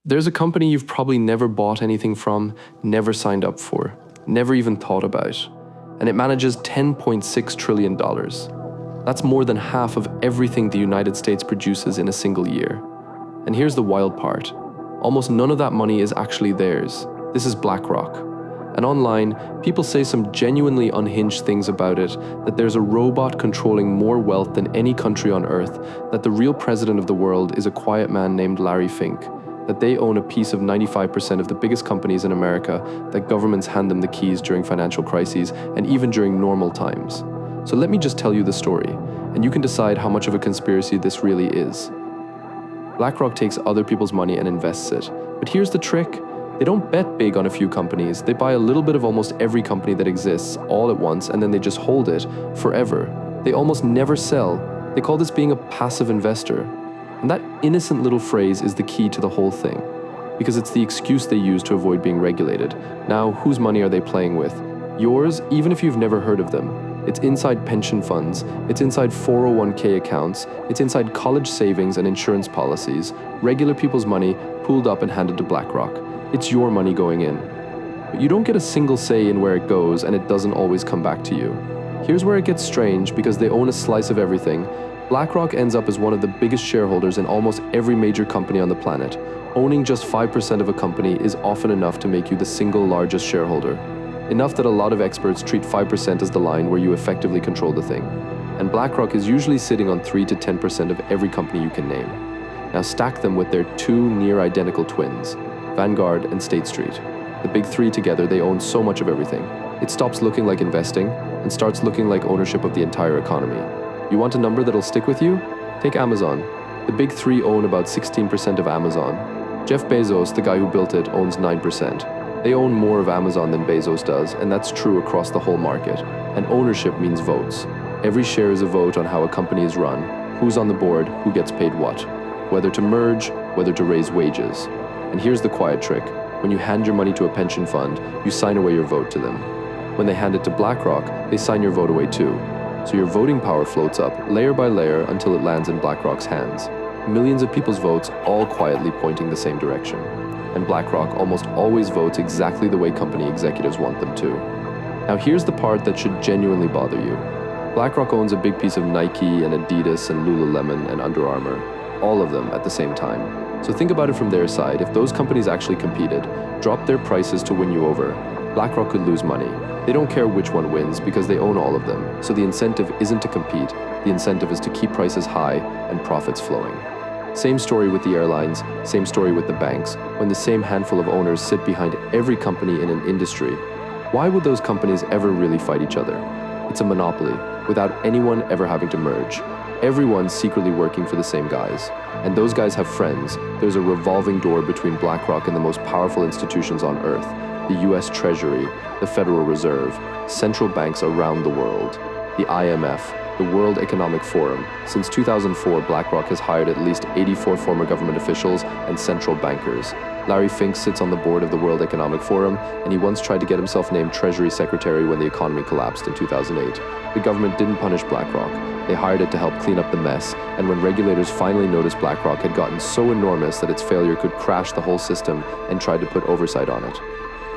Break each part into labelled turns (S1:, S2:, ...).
S1: There's a company you've probably never bought anything from, never signed up for, never even thought about, and it manages $10.6 trillion. That's more than half of everything the United States produces in a single year. And here's the wild part. Almost none of that money is actually theirs. This is BlackRock. And online, people say some genuinely unhinged things about it, that there's a robot controlling more wealth than any country on earth, that the real president of the world is a quiet man named Larry Fink, that they own a piece of 95% of the biggest companies in America, that governments hand them the keys during financial crises and even during normal times. So let me just tell you the story, and you can decide how much of a conspiracy this really is. BlackRock takes other people's money and invests it. But here's the trick. They don't bet big on a few companies. They buy a little bit of almost every company that exists all at once, and then they just hold it forever. They almost never sell. They call this being a passive investor. And that innocent little phrase is the key to the whole thing, because it's the excuse they use to avoid being regulated. Now, whose money are they playing with? Yours, even if you've never heard of them. It's inside pension funds, it's inside 401k accounts, it's inside college savings and insurance policies, regular people's money pooled up and handed to BlackRock. It's your money going in. But you don't get a single say in where it goes, and it doesn't always come back to you. Here's where it gets strange, because they own a slice of everything. BlackRock ends up as one of the biggest shareholders in almost every major company on the planet. Owning just 5% of a company is often enough to make you the single largest shareholder. Enough that a lot of experts treat 5% as the line where you effectively control the thing. And BlackRock is usually sitting on 3 to 10% of every company you can name. Now stack them with their two near-identical twins, Vanguard and State Street. The big three together, they own so much of everything. It stops looking like investing and starts looking like ownership of the entire economy. You want a number that'll stick with you? Take Amazon. The big three own about 16% of Amazon. Jeff Bezos, the guy who built it, owns 9%. They own more of Amazon than Bezos does, and that's true across the whole market. And ownership means votes. Every share is a vote on how a company is run, who's on the board, who gets paid what, whether to merge, whether to raise wages. And here's the quiet trick. When you hand your money to a pension fund, you sign away your vote to them. When they hand it to BlackRock, they sign your vote away too. So your voting power floats up, layer by layer, until it lands in BlackRock's hands. Millions of people's votes, all quietly pointing the same direction. And BlackRock almost always votes exactly the way company executives want them to. Now here's the part that should genuinely bother you. BlackRock owns a big piece of Nike and Adidas and Lululemon and Under Armour, all of them at the same time. So think about it from their side. If those companies actually competed, dropped their prices to win you over, BlackRock could lose money. They don't care which one wins because they own all of them. So the incentive isn't to compete. The incentive is to keep prices high and profits flowing. Same story with the airlines, same story with the banks. When the same handful of owners sit behind every company in an industry, why would those companies ever really fight each other? It's a monopoly, without anyone ever having to merge. Everyone's secretly working for the same guys. And those guys have friends. There's a revolving door between BlackRock and the most powerful institutions on earth. The US Treasury, the Federal Reserve, central banks around the world, the IMF, the World Economic Forum. Since 2004, BlackRock has hired at least 84 former government officials and central bankers. Larry Fink sits on the board of the World Economic Forum, and he once tried to get himself named Treasury Secretary when the economy collapsed in 2008. The government didn't punish BlackRock. They hired it to help clean up the mess, and when regulators finally noticed BlackRock had gotten so enormous that its failure could crash the whole system and tried to put oversight on it,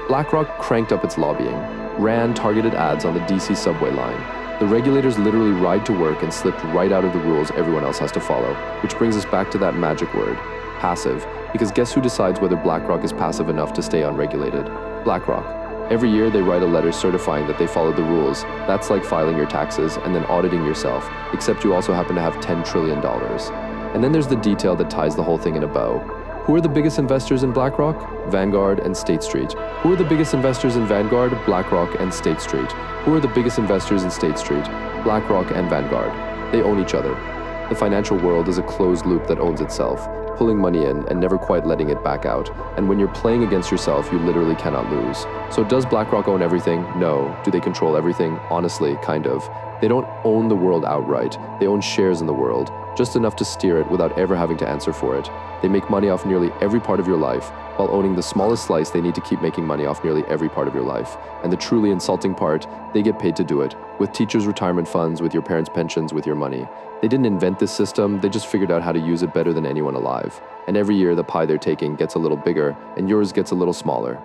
S1: BlackRock cranked up its lobbying, ran targeted ads on the DC subway line. The regulators literally ride to work and slipped right out of the rules everyone else has to follow, which brings us back to that magic word, passive, because guess who decides whether BlackRock is passive enough to stay unregulated? BlackRock. Every year they write a letter certifying that they followed the rules. That's like filing your taxes and then auditing yourself, except you also happen to have $10 trillion. And then there's the detail that ties the whole thing in a bow. Who are the biggest investors in BlackRock? Vanguard and State Street. Who are the biggest investors in Vanguard? BlackRock and State Street. Who are the biggest investors in State Street? BlackRock and Vanguard. They own each other. The financial world is a closed loop that owns itself, pulling money in and never quite letting it back out. And when you're playing against yourself, you literally cannot lose. So does BlackRock own everything? No. Do they control everything? Honestly, kind of. They don't own the world outright, they own shares in the world, just enough to steer it without ever having to answer for it. They make money off nearly every part of your life, while owning the smallest slice they need to keep making money off nearly every part of your life. And the truly insulting part, they get paid to do it, with teachers' retirement funds, with your parents' pensions, with your money. They didn't invent this system, they just figured out how to use it better than anyone alive. And every year the pie they're taking gets a little bigger, and yours gets a little smaller.